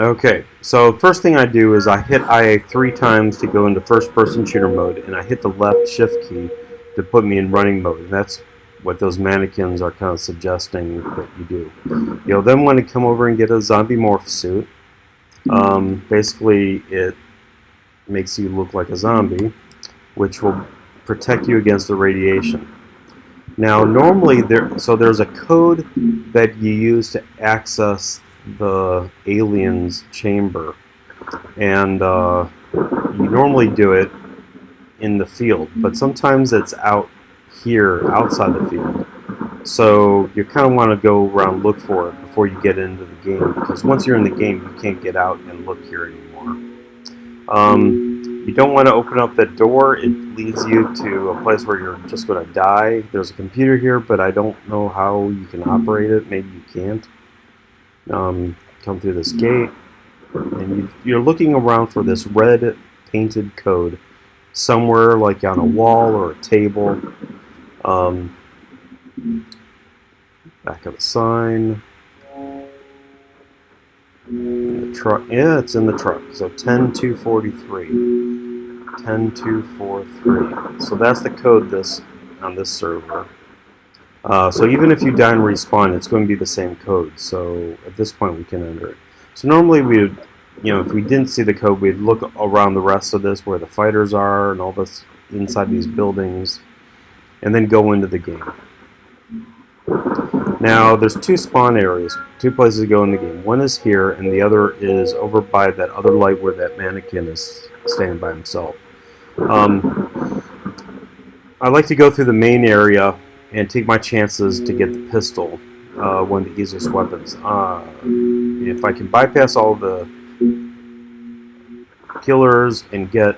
Okay, so first thing I do is I hit IA 3 times to go into first-person shooter mode, and I hit the left shift key to put me in running mode, and that's what those mannequins are kind of suggesting that you do. You'll then want to come over and get a zombie morph suit. Basically, it makes you look like a zombie, which will protect you against the radiation. Now, normally there's a code that you use to access the alien's chamber, and you normally do it in the field, but sometimes it's out here outside the field. So you kind of want to go around look for it before you get into the game, because once you're in the game, you can't get out and look here anymore. You don't want to open up that door. It leads you to a place where you're just going to die. There's a computer here, but I don't know how you can operate it. Maybe you can't. Come through this gate, and you're looking around for this red painted code somewhere, like on a wall or a table. Um, Back of the sign. In the truck. Yeah, it's in the truck. So 10243. 10243. So that's the code on this server. So even if you die and respawn, it's going to be the same code. So at this point, we can enter it. So normally we would, if we didn't see the code, we'd look around the rest of this where the fighters are and all this inside these buildings, and then go into the game. Now, there's two spawn areas, two places to go in the game. One is here, and the other is over by that other light where that mannequin is standing by himself. I like to go through the main area and take my chances to get the pistol, one of the easiest weapons. If I can bypass all the killers and get...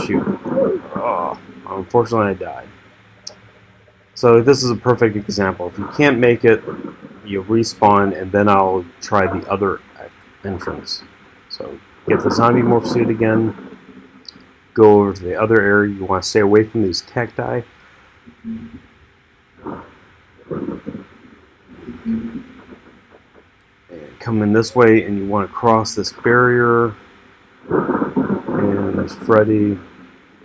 shoot. Unfortunately, I died. So this is a perfect example. If you can't make it, you respawn, and then I'll try the other entrance. So get the zombie morph suit again, go over to the other area. You want to stay away from these cacti. And come in this way, and you want to cross this barrier. And there's Freddy.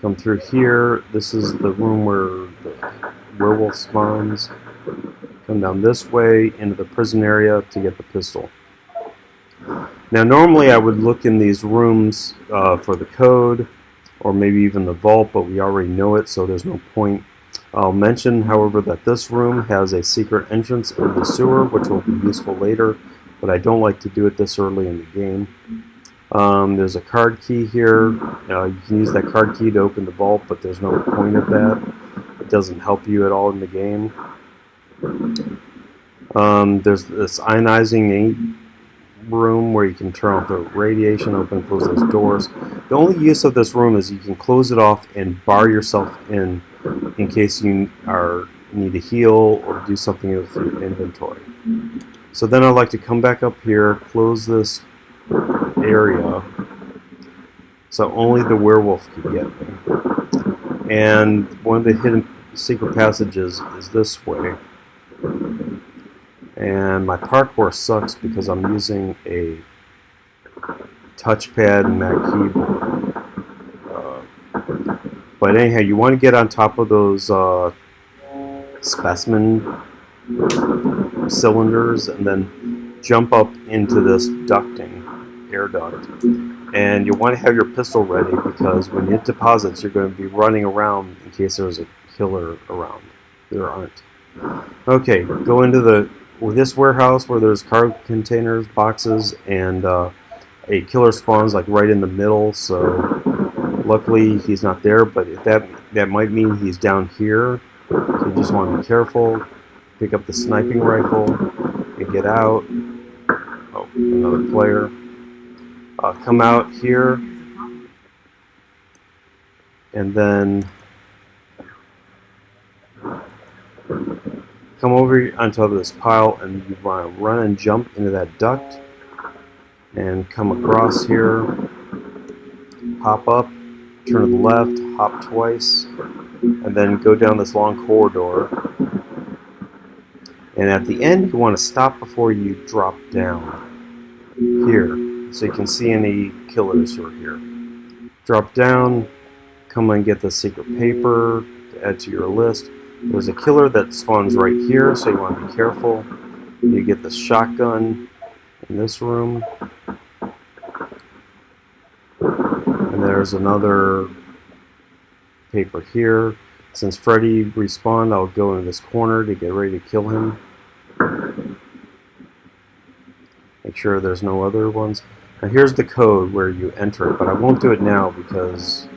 Come through here. This is the room where the werewolf spawns. Come down this way into the prison area to get the pistol. Now normally I would look in these rooms for the code, or maybe even the vault, but we already know it, so there's no point. I'll mention, however, that this room has a secret entrance into the sewer, which will be useful later, but I don't like to do it this early in the game. There's a card key here. You can use that card key to open the vault, but there's no point of that. It doesn't help you at all in the game. There's this ionizing room where you can turn off the radiation, open and close those doors. The only use of this room is you can close it off and bar yourself in case you need to heal or do something with your inventory. So then I'd like to come back up here, close this area so only the werewolf could get me. And one of the hidden secret passages is this way. And my parkour sucks because I'm using a touchpad and Mac keyboard. But anyhow, you want to get on top of those specimen cylinders and then jump up into this ducting, air duct. And you want to have your pistol ready because when you hit deposits, you're going to be running around in case there's a killer around. There aren't. Okay, go into this warehouse where there's cargo containers, boxes, and a killer spawns like right in the middle. So luckily he's not there, but if that might mean he's down here. So you just want to be careful. Pick up the sniping rifle and get out. Oh, another player. Come out here, and then come over on top of this pile, and you want to run and jump into that duct, and come across here, hop up, turn to the left, hop twice, and then go down this long corridor. And at the end, you want to stop before you drop down here. so you can see any killers who are here. Drop down, come and get the secret paper to add to your list. There's a killer that spawns right here, so you want to be careful. You get the shotgun in this room. And there's another paper here. Since Freddy respawned, I'll go into this corner to get ready to kill him. Make sure there's no other ones. Now here's the code where you enter it, but I won't do it now because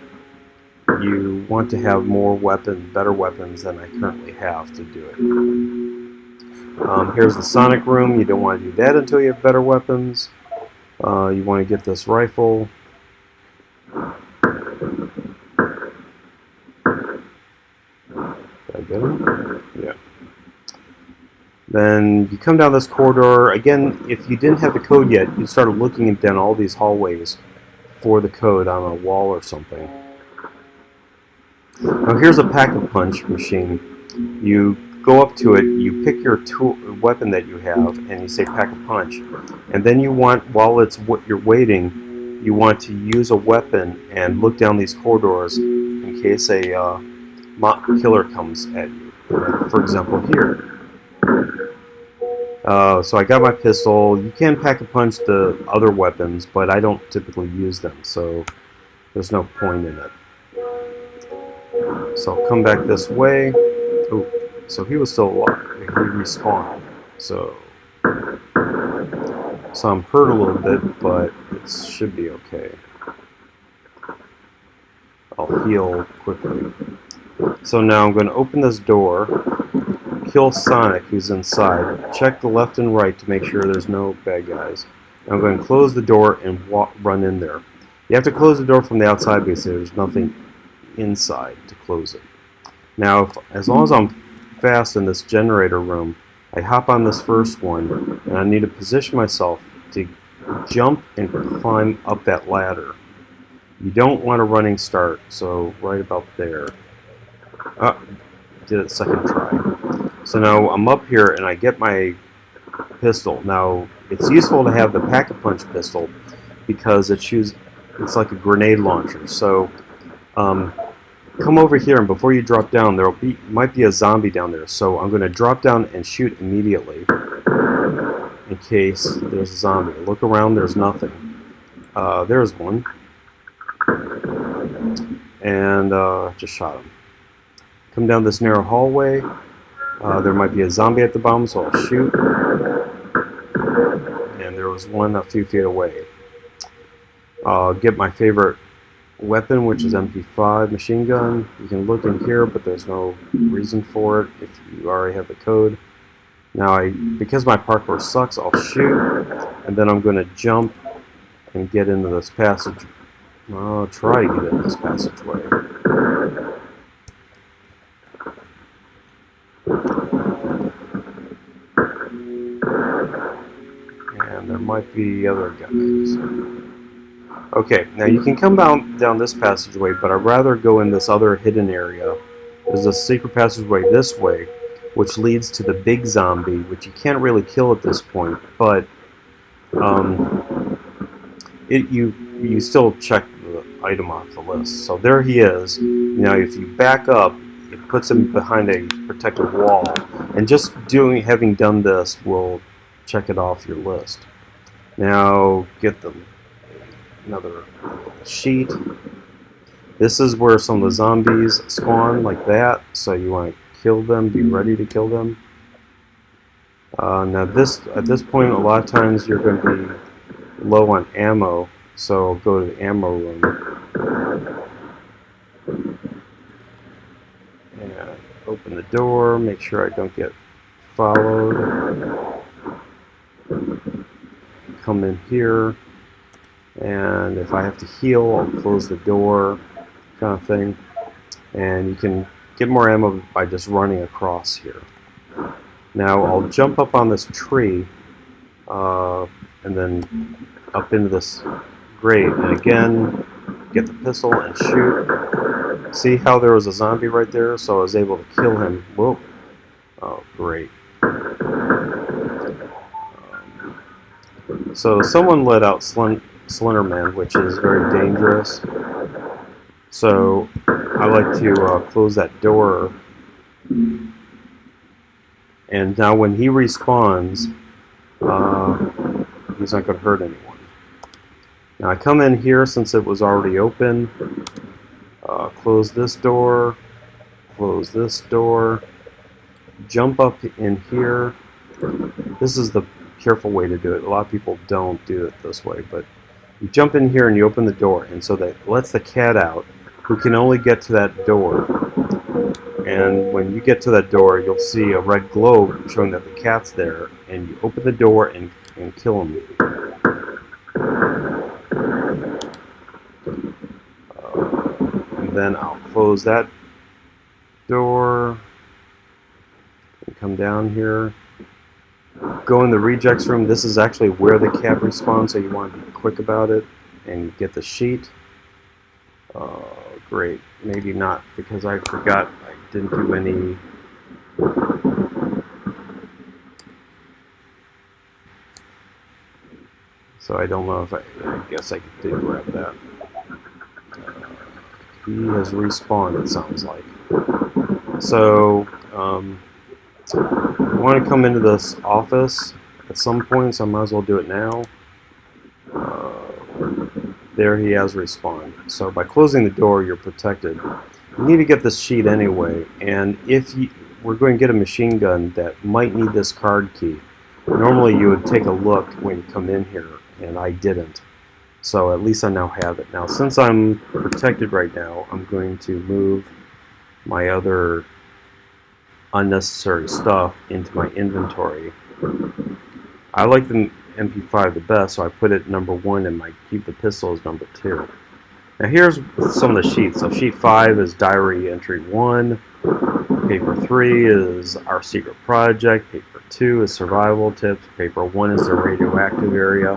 you want to have more better weapons than I currently have to do it. Here's the Sonic room. You don't want to do that until you have better weapons. You want to get this rifle. Did I get him? Yeah. Then you come down this corridor. Again, if you didn't have the code yet, you started looking down all these hallways for the code on a wall or something. Now here's a pack-a-punch machine. You go up to it, you pick your weapon that you have, and you say pack-a-punch. And then you want, while you're waiting, you want to use a weapon and look down these corridors in case a killer comes at you. For example, here. So I got my pistol. You can pack-a-punch the other weapons, but I don't typically use them, so there's no point in it. So I'll come back this way. Oh, so he was still alive. He respawned. So I'm hurt a little bit, but it should be okay. I'll heal quickly. So now I'm going to open this door, kill Sonic who's inside, check the left and right to make sure there's no bad guys. I'm going to close the door and run in there. You have to close the door from the outside because there's nothing inside to close it. Now, as long as I'm fast in this generator room, I hop on this first one, and I need to position myself to jump and climb up that ladder. You don't want a running start, so right about there. Did it second try. So now I'm up here and I get my pistol. Now it's useful to have the pack-a-punch pistol because it's like a grenade launcher. So come over here, and before you drop down, might be a zombie down there. So I'm going to drop down and shoot immediately in case there's a zombie. Look around, there's nothing. There's one. And just shot him. Come down this narrow hallway. There might be a zombie at the bottom, so I'll shoot. And there was one a few feet away. I'll get my favorite weapon, which is MP5 machine gun. You can look in here, but there's no reason for it if you already have the code. Now, because my parkour sucks, I'll shoot, and then I'm going to jump and get into this passage. I'll try to get in this passageway. And there might be other guys. Okay, now you can come down this passageway, but I'd rather go in this other hidden area. There's a secret passageway this way, which leads to the big zombie, which you can't really kill at this point, but you still check the item off the list. So there he is. Now if you back up, it puts him behind a protective wall, and just having done this will check it off your list. Now get another sheet. This is where some of the zombies spawn, like that, so you want to kill them, be ready to kill them. Now at this point, a lot of times you're going to be low on ammo, so go to the ammo room. And open the door, make sure I don't get followed. Come in here. And if I have to heal, I'll close the door, kind of thing. And you can get more ammo by just running across here. Now I'll jump up on this tree, and then up into this grate, and again, get the pistol and shoot. See how there was a zombie right there? So I was able to kill him. Whoa. Oh, great. So someone let out Slenderman, which is very dangerous. So I like to close that door. And now when he respawns, he's not going to hurt anyone. Now I come in here since it was already open. Close this door. Close this door. Jump up in here. This is the careful way to do it. A lot of people don't do it this way, but you jump in here and you open the door, and so that lets the cat out, who can only get to that door. And when you get to that door, you'll see a red globe showing that the cat's there, and you open the door and kill him. And then I'll close that door and come down here. Go in the rejects room. This is actually where the cat respawns, so you want to be quick about it and get the sheet. Great. Maybe not, because I forgot I didn't do any. So I don't know if I guess I did grab that. He has respawned, it sounds like. So, I want to come into this office at some point, so I might as well do it now. There he has respawned. So by closing the door, you're protected. You need to get this sheet anyway, and if we're going to get a machine gun that might need this card key. Normally you would take a look when you come in here, and I didn't. So at least I now have it. Now since I'm protected right now, I'm going to move my other unnecessary stuff into my inventory. I like the MP5 the best, so I put it number 1 and keep the pistol as number 2. Now here's some of the sheets. So sheet 5 is diary entry 1, paper 3 is our secret project, paper 2 is survival tips, paper 1 is the radioactive area,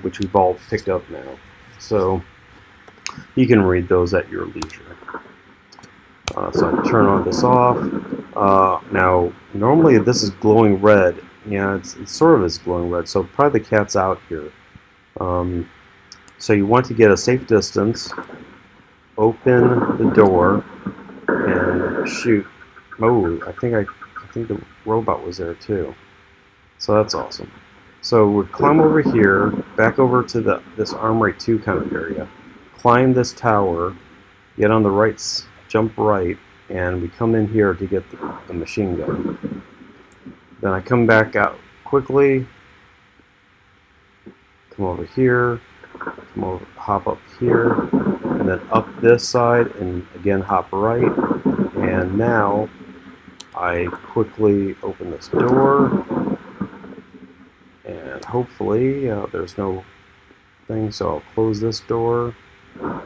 which we've all picked up now. So you can read those at your leisure. So I turn all this off. Now normally this is glowing red. Yeah, it sort of is glowing red, so probably the cat's out here. So you want to get a safe distance, open the door, and shoot. Oh, I think the robot was there too. So that's awesome. So we'll climb over here, back over to this armory 2 kind of area, climb this tower, get on the right, jump right, and we come in here to get the machine gun. Then I come back out quickly, come over here, come over, hop up here, and then up this side, and again hop right. And now I quickly open this door, and hopefully there's no thing, so I'll close this door. You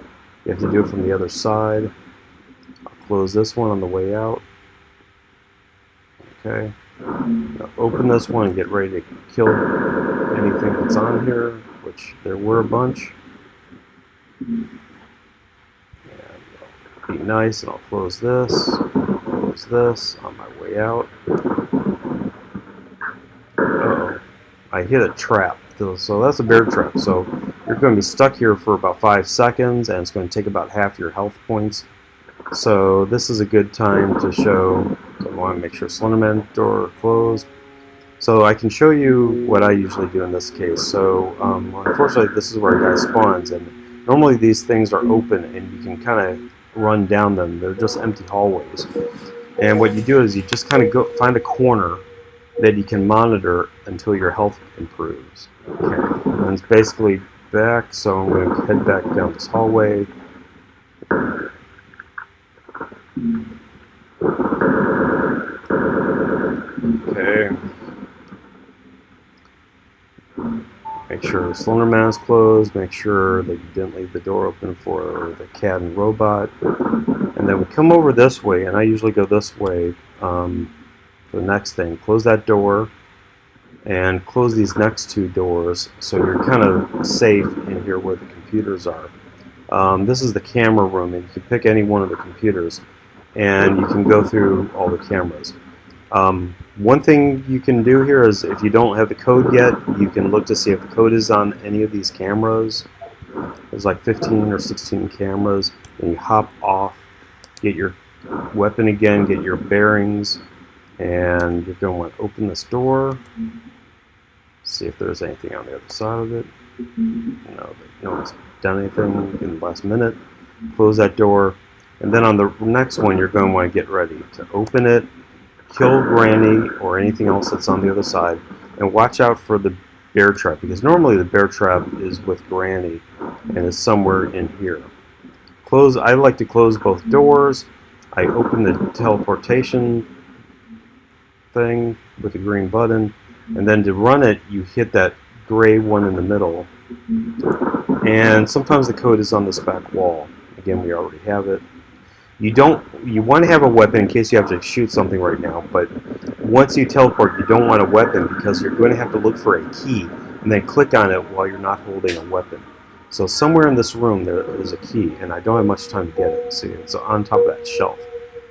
have to do it from the other side. I'll close this one on the way out. Okay. Now open this one and get ready to kill anything that's on here, which there were a bunch. And I'll be nice, and I'll close this, and I'll close this on my way out. Uh-oh. I hit a trap. So that's a bear trap. So you're going to be stuck here for about 5 seconds, and it's going to take about half your health points. So this is a good time to show. So I want to make sure Slenderman door closed. So I can show you what I usually do in this case. So unfortunately this is where a guy spawns, and normally these things are open and you can kind of run down them. They're just empty hallways. And what you do is you just kind of go find a corner that you can monitor until your health improves. Okay, and it's basically back, so I'm going to head back down this hallway. Okay. Make sure Slenderman is closed. Make sure that you didn't leave the door open for the cat and robot. And then we come over this way, and I usually go this way for the next thing. Close that door, and close these next 2 doors, so you're kind of safe in here where the computers are. This is the camera room, and you can pick any one of the computers, and you can go through all the cameras. One thing you can do here is if you don't have the code yet, you can look to see if the code is on any of these cameras. There's like 15 or 16 cameras, and you hop off, get your weapon again, get your bearings, and you're going to want to open this door, see if there's anything on the other side of it. No one's done anything in the last minute. Close that door, and then on the next one you're going to want to get ready to open it, kill Granny or anything else that's on the other side, and watch out for the bear trap, because normally the bear trap is with Granny and is somewhere in here. I like to close both doors. I open the teleportation thing with the green button, and then to run it you hit that gray one in the middle, and sometimes the code is on this back wall. Again, we already have it. You want to have a weapon in case you have to shoot something right now, but once you teleport you don't want a weapon because you're going to have to look for a key and then click on it while you're not holding a weapon. So somewhere in this room there is a key, and I don't have much time to get it. See, it's on top of that shelf.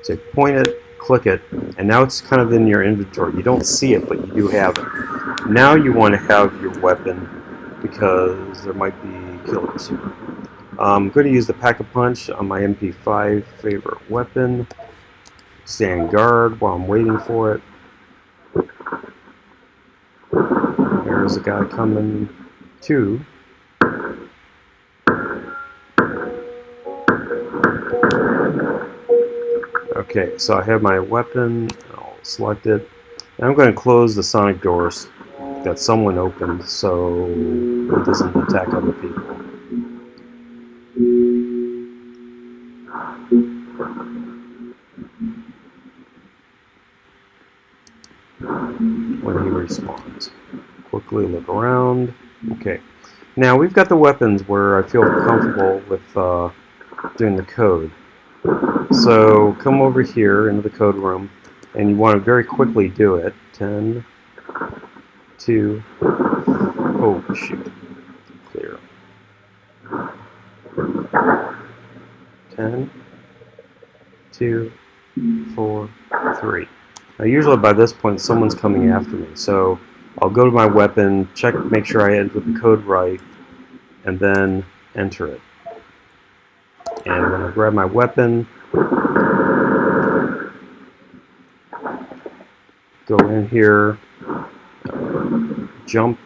So you point it, click it, and now it's kind of in your inventory. You don't see it, but you do have it. Now you want to have your weapon because there might be killers here. I'm going to use the Pack-a-Punch on my MP5 favorite weapon. Stand guard while I'm waiting for it. There's a guy coming too. Okay, so I have my weapon. I'll select it. And I'm going to close the sonic doors that someone opened so it doesn't attack other people. When he respawns. Quickly look around. Okay. Now we've got the weapons where I feel comfortable with doing the code. So come over here into the code room, and you want to very quickly do it. 10, 2, oh shoot, clear. 10, 2, 4, 3. Now usually by this point someone's coming after me, so I'll go to my weapon, check, make sure I entered the code right, and then enter it. And when I grab my weapon, go in here, jump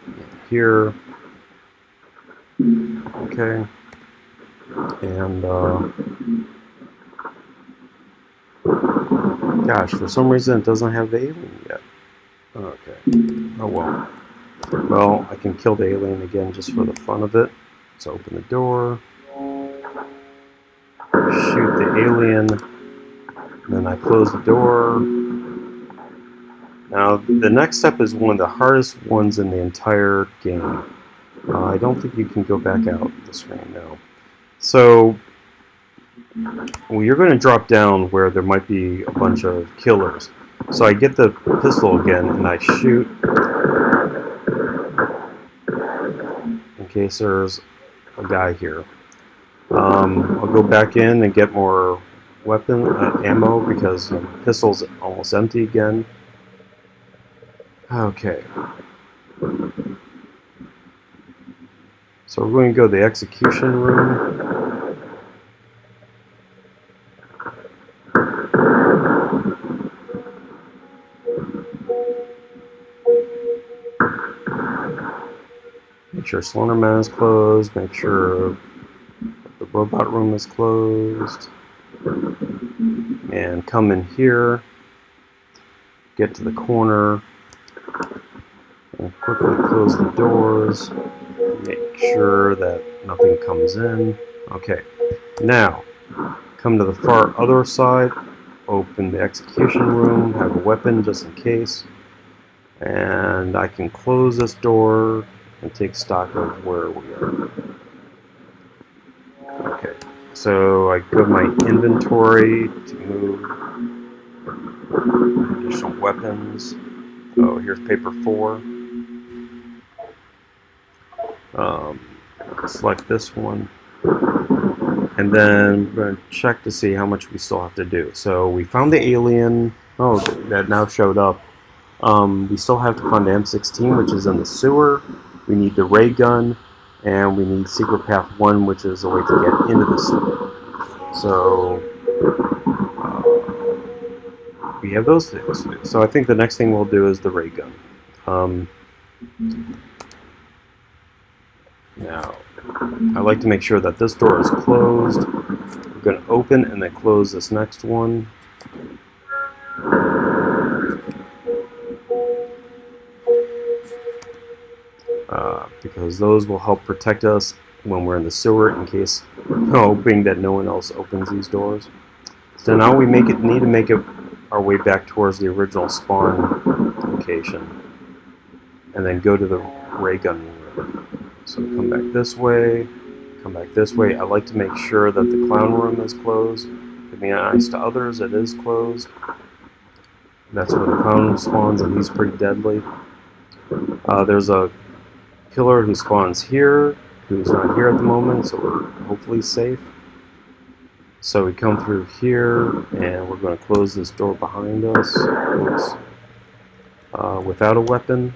here, okay, and gosh, for some reason it doesn't have the alien yet. Okay, oh well. Well, I can kill the alien again just for the fun of it. Let's open the door, shoot the alien, then I close the door. Now, the next step is one of the hardest ones in the entire game. I don't think you can go back out the screen now. So, well, you're going to drop down where there might be a bunch of killers. So I get the pistol again and I shoot in case there's a guy here. I'll go back in and get more weapon ammo because my pistol's almost empty again. Okay. So we're going to go to the execution room. Make sure Slenderman is closed. Make sure the robot room is closed. And come in here. Get to the corner. And quickly close the doors. Make sure that nothing comes in. Okay. Now, come to the far other side. Open the execution room. Have a weapon just in case. And I can close this door and take stock of where we are. Okay. So I go to my inventory to move additional weapons. Oh, here's paper 4. Select this one, and then we're going to check to see how much we still have to do. So we found the alien, Oh, that now showed up. We still have to find the M16, which is in the sewer. We need the ray gun, and we need secret path 1, which is a way to get into the sewer. So we have those things to do. So I think the next thing we'll do is the ray gun. Now, I like to make sure that this door is closed. We're going to open and then close this next one. Because those will help protect us when we're in the sewer, in case, hoping that no one else opens these doors. So now we need to make it our way back towards the original spawn location, and then go to the ray gun room. So come back this way, come back this way. I like to make sure that the clown room is closed. To be honest to others, it is closed. That's where the clown room spawns, and he's pretty deadly. There's a killer who spawns here, who's not here at the moment, so we're hopefully safe. So we come through here, and we're going to close this door behind us. Without a weapon,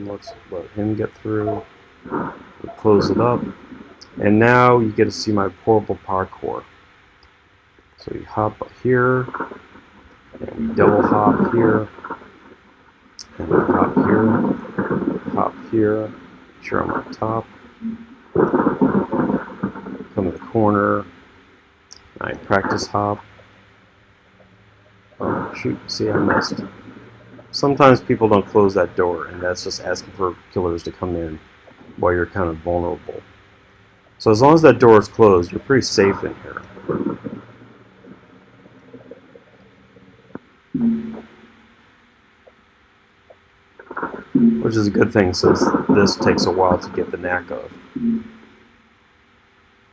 let's let him get through. We close it up, and now you get to see my horrible parkour. So we hop here, and we double hop here, and we hop here, make sure I'm on top. Come to the corner, I practice hop. Oh shoot, see I missed. Sometimes people don't close that door, and that's just asking for killers to come in while you're kind of vulnerable. So as long as that door is closed, you're pretty safe in here. Which is a good thing, since this takes a while to get the knack of.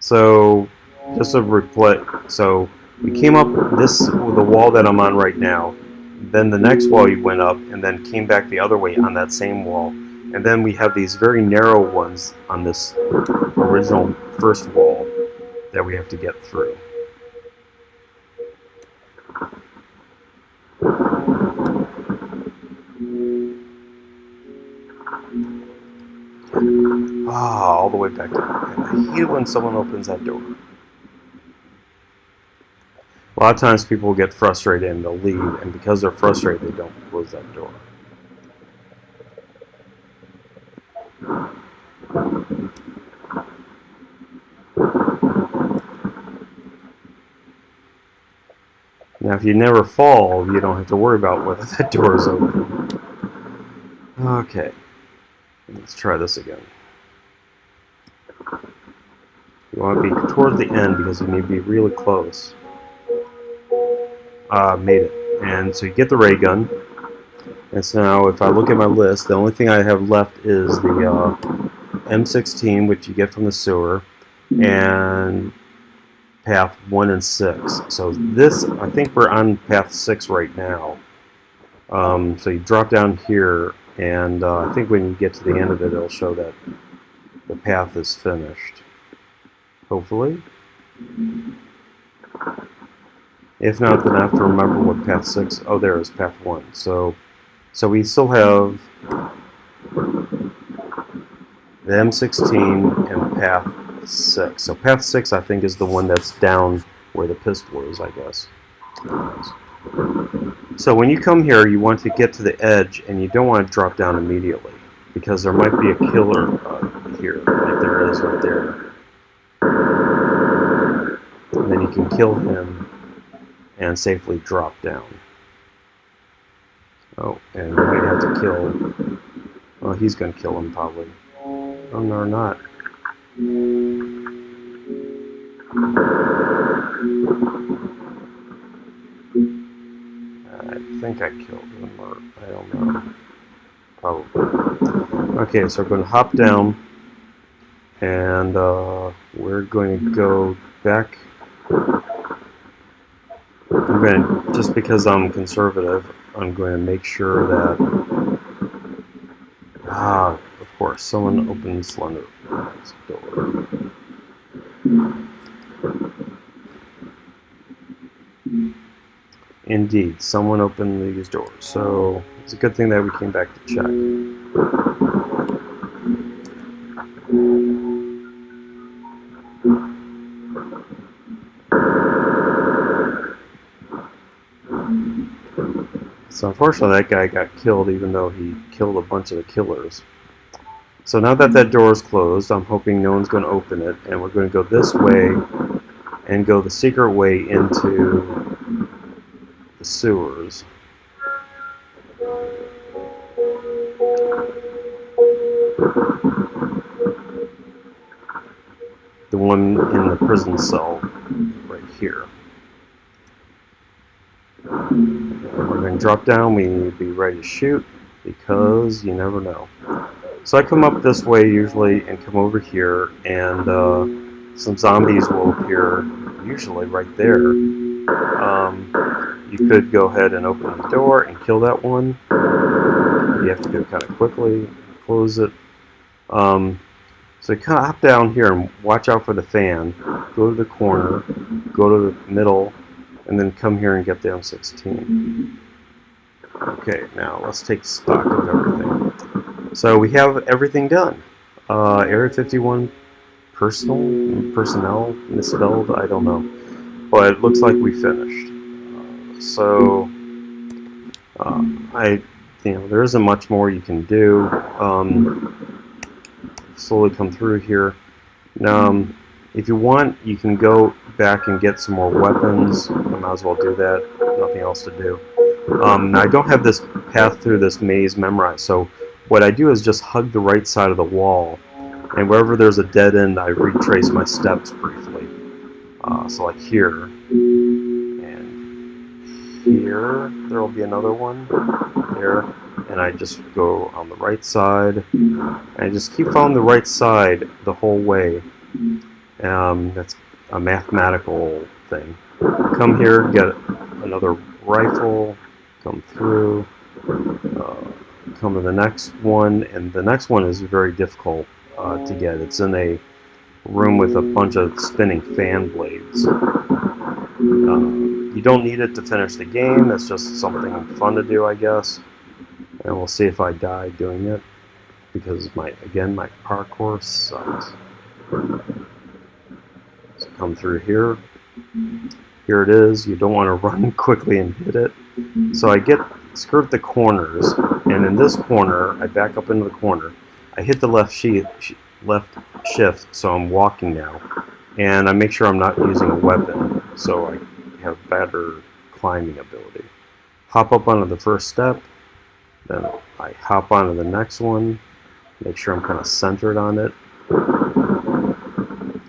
So, just a replay. So, we came up the wall that I'm on right now. Then the next wall you went up, and then came back the other way on that same wall. And then we have these very narrow ones on this original first wall that we have to get through. All the way back down. And I hate it when someone opens that door. A lot of times people will get frustrated and they'll leave, and because they're frustrated, they don't close that door. Now, if you never fall, you don't have to worry about whether that door is open. Okay. Let's try this again. You want to be towards the end because you need to be really close. Made it. And so you get the ray gun. And so now if I look at my list, the only thing I have left is the M16, which you get from the sewer, and path 1 and 6. So this, I think we're on path 6 right now. So you drop down here, and I think when you get to the end of it, it'll show that the path is finished. Hopefully. If not, then I have to remember what path 6... Oh, there is path 1. So we still have the M16 and path 6. So path 6, I think, is the one that's down where the pistol is, I guess. So when you come here, you want to get to the edge, and you don't want to drop down immediately, because there might be a killer here, like there is right there. And then you can kill him and safely drop down. Oh, and we might have to kill... Well, he's going to kill him, probably. Oh, no, or not. I think I killed him, or I don't know. Probably. Okay, so we're going to hop down, and we're going to go back. I'm going to, just because I'm conservative, I'm going to make sure that, of course, someone opens Slender Man's door. Indeed, someone opened these doors, so it's a good thing that we came back to check. So unfortunately that guy got killed even though he killed a bunch of the killers. So now that that door is closed, I'm hoping no one's going to open it, and we're going to go this way and go the secret way into the sewers. The one in the prison cell right here. And we're going to drop down. We need to be ready to shoot because you never know. So I come up this way usually and come over here, and some zombies will appear usually right there. You could go ahead and open the door and kill that one. You have to do it kind of quickly, close it. So you kind of hop down here and watch out for the fan. Go to the corner, go to the middle, and then come here and get the M16. Okay, now let's take stock of everything. So we have everything done. Area 51 personnel, misspelled, I don't know. But it looks like we finished. There isn't much more you can do. Slowly come through here. Now, if you want, you can go back and get some more weapons. I might as well do that. Nothing else to do. Now, I don't have this path through this maze memorized, so what I do is just hug the right side of the wall, and wherever there's a dead end, I retrace my steps briefly. So like here, and here, there will be another one, there, and I just go on the right side, and I just keep following the right side the whole way. That's a mathematical thing. Come here, get another rifle, come through, come to the next one, and the next one is very difficult to get. It's in a room with a bunch of spinning fan blades. You don't need it to finish the game, it's just something fun to do, I guess. And we'll see if I die doing it, because my parkour sucks. So come through here. Here it is. You don't want to run quickly and hit it. So I skirt the corners, and in this corner, I back up into the corner. I hit the left shift, so I'm walking now. And I make sure I'm not using a weapon, so I have better climbing ability. Hop up onto the first step, then I hop onto the next one, make sure I'm kind of centered on it.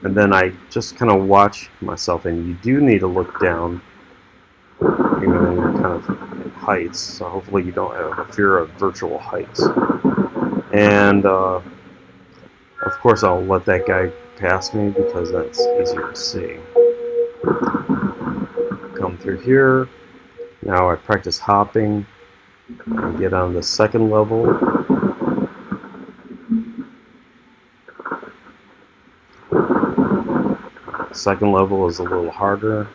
And then I just kind of watch myself, and you do need to look down, you know, when you're kind of at heights, so hopefully you don't have a fear of virtual heights. And of course I'll let that guy pass me because that's easier to see. Come through here. Now I practice hopping and get on the second level. Second level is a little harder.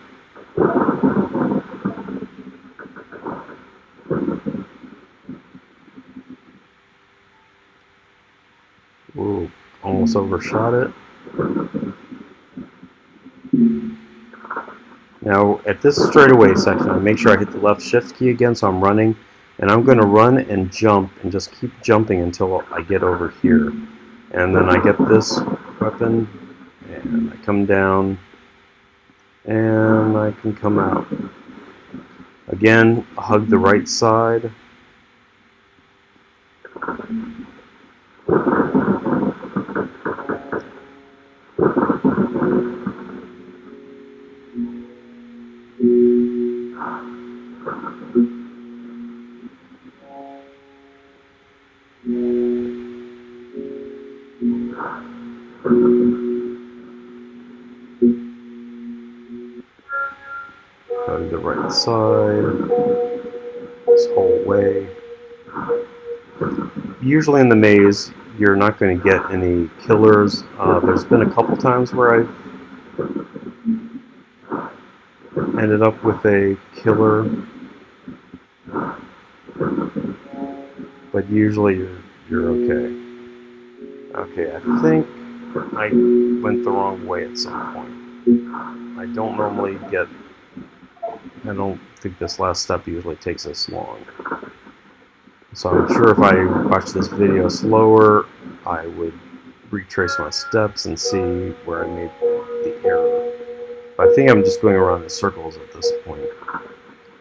Ooh, almost overshot it. Now at this straightaway section, I make sure I hit the left shift key again so I'm running, and I'm going to run and jump and just keep jumping until I get over here. And then I get this weapon, and I come down, and I can come out. Again, hug the right side. Hug the right side this whole way. Usually in the maze, you're not going to get any killers. There's been a couple times where I've ended up with a killer, but usually you're okay. Okay, I think I went the wrong way at some point. I don't normally get... I don't think this last step usually takes this long. So I'm sure if I watch this video slower, I would retrace my steps and see where I made the error. But I think I'm just going around in circles at this point.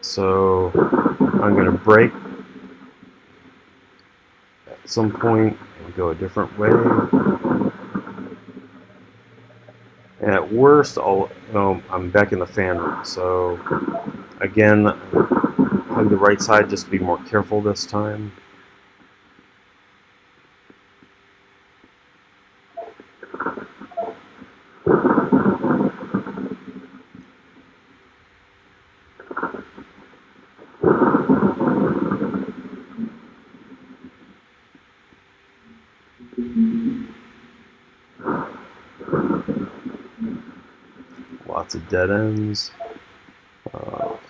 So I'm going to break at some point and go a different way. And at worst, I'm back in the fan room. So again, on the right side, just be more careful this time. Lots of dead ends.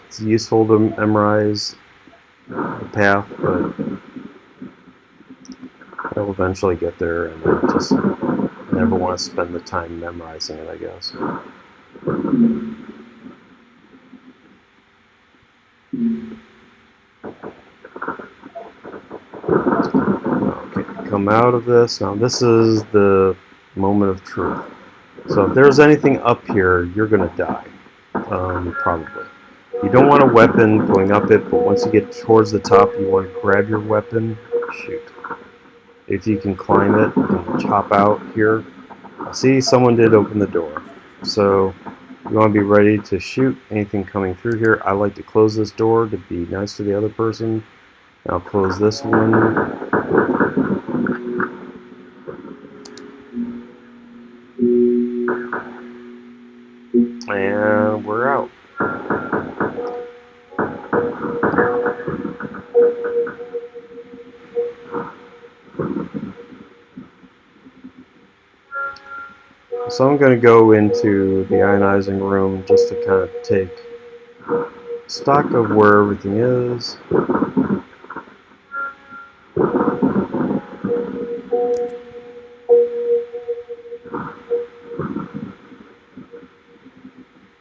It's useful to memorize the path, but I'll eventually get there, and I just never want to spend the time memorizing it, I guess. Okay, come out of this. Now this is the moment of truth. So if there's anything up here, you're going to die, probably. You don't want a weapon going up it, but once you get towards the top, you want to grab your weapon, shoot. If you can climb it and chop out here. See, someone did open the door. So you want to be ready to shoot anything coming through here. I like to close this door to be nice to the other person. I'll close this one. And we're out. So I'm going to go into the ionizing room just to kind of take stock of where everything is.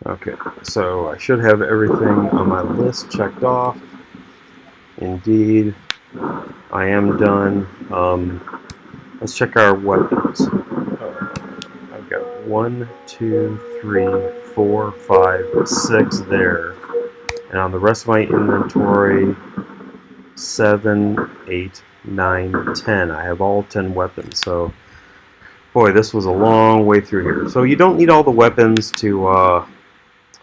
Okay, so I should have everything on my list checked off. Indeed, I am done. Let's check our weapons. I've got 1, 2, 3, 4, 5, 6 there. And on the rest of my inventory, 7, 8, 9, 10. I have all 10 weapons. So, boy, this was a long way through here. So you don't need all the weapons to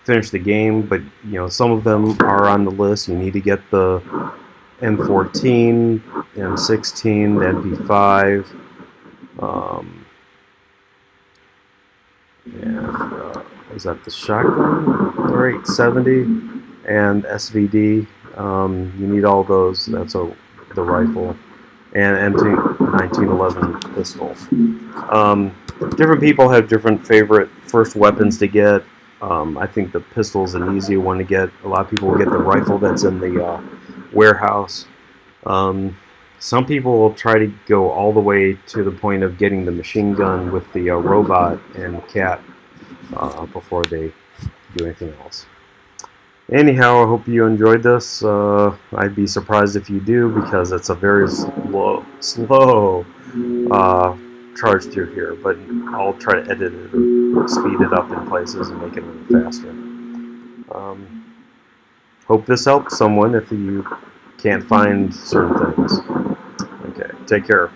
finish the game, but you know, some of them are on the list. You need to get the M14, M16, the MP5, is that the shotgun? Or 870 and SVD. You need all those. That's the rifle and M1911 pistol. Different people have different favorite first weapons to get. I think the pistol is an easy one to get. A lot of people will get the rifle that's in the warehouse. Some people will try to go all the way to the point of getting the machine gun with the robot and cat before they do anything else. Anyhow, I hope you enjoyed this. I'd be surprised if you do, because it's a very slow charge through here, but I'll try to edit it or speed it up in places and make it a little faster. Hope this helps someone if you can't find certain things. Okay, take care.